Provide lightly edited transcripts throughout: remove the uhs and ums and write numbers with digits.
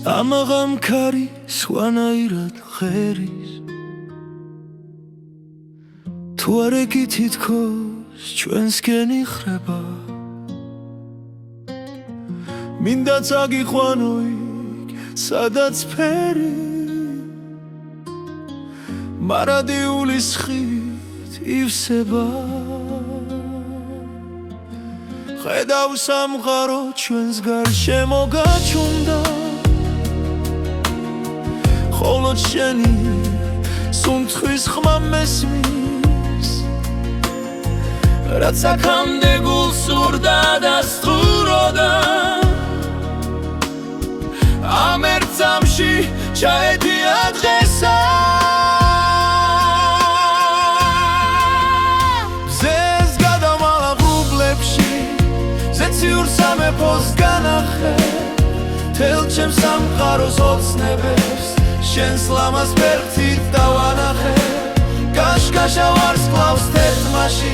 ამაღამქარი სვანაირად ღერის თუ არ ეკი თითქოს ჩვენსკენ იხრება მინდა წაგიყვანო იქ სადაც ფერი მარადიულის ხით ივსება ხედავ სამყარო ჩვენს გარშემო გაჩუნდა ხოლო შენი სუნთქვის ხმა მესმის რაც აქამდე გულს სურდა და სწუროდა ამ ერთ წამში ჩაედია დღესა გზეს გადამალა ღრუბლებში ზეციურ სამეფოს განახე თელ ჩემს სამყაროს ოცნებებს შენს ლამაზ ბერთით დავანახე კაშკაშა ვარსკვლავს თეთრმაში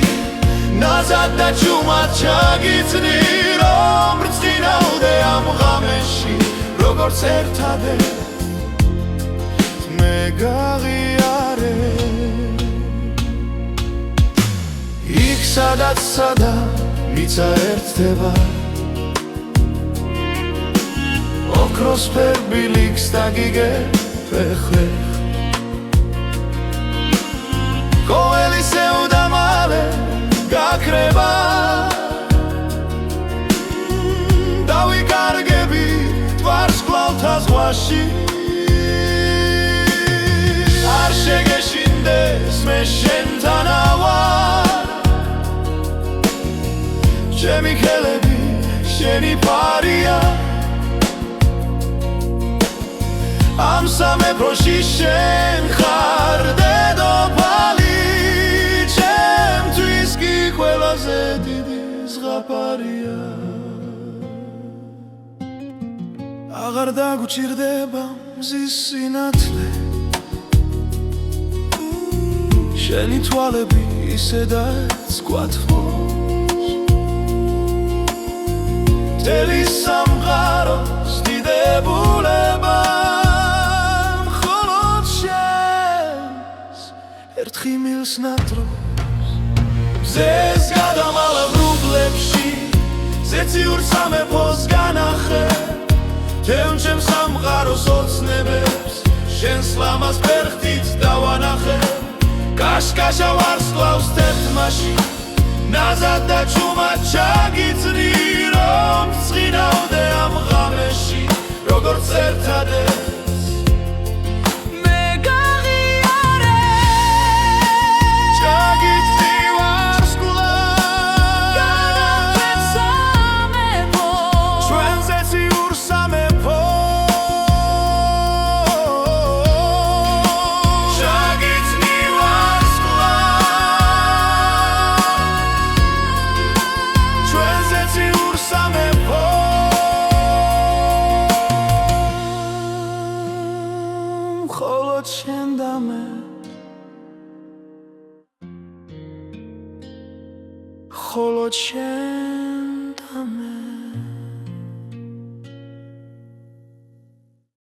ნაზად და ჩუმად ჩაგიწნი რომ ბრწყინავდე ამ ღამეში როგორც ერთადერთ მე გაღიარე იქ სადაც სადა მიწა ერთდება ოქროს ფერბილიქს დაგიგებ ფეხ ყოველი სევდა მალე გაქრება დავიკარგები ვარსკვლავთა ზღვაში არ შეგეშინდეს მე შენთან ავარ ჩემი ხელები შენი ფარია ამ სამეფოში შენ ხარ დედოფალი ჩემთვის კი ყველაზე დიდი ზღაპარია აღარ დაგუჭირდება მზის სინათლე შენი თვალები ისედაც გვათხოვს მთელი სამყაროს დიდებულება ერთხი მილს ნატრობს გზეს გადამალა ღრუბლებში ზეციურ სამეფოს განახე თელ ჩემს სამყაროს ოცნებებს შენს ლამაზ ბერთით დავანახე კაშკაშა ვარსკვლავს თეთრმაში ნაზად და ჩუმად ჩაგიწნი რომ ბრწყინავდე ამ ღამეში როგორც ერთადერთ ხოლო შენ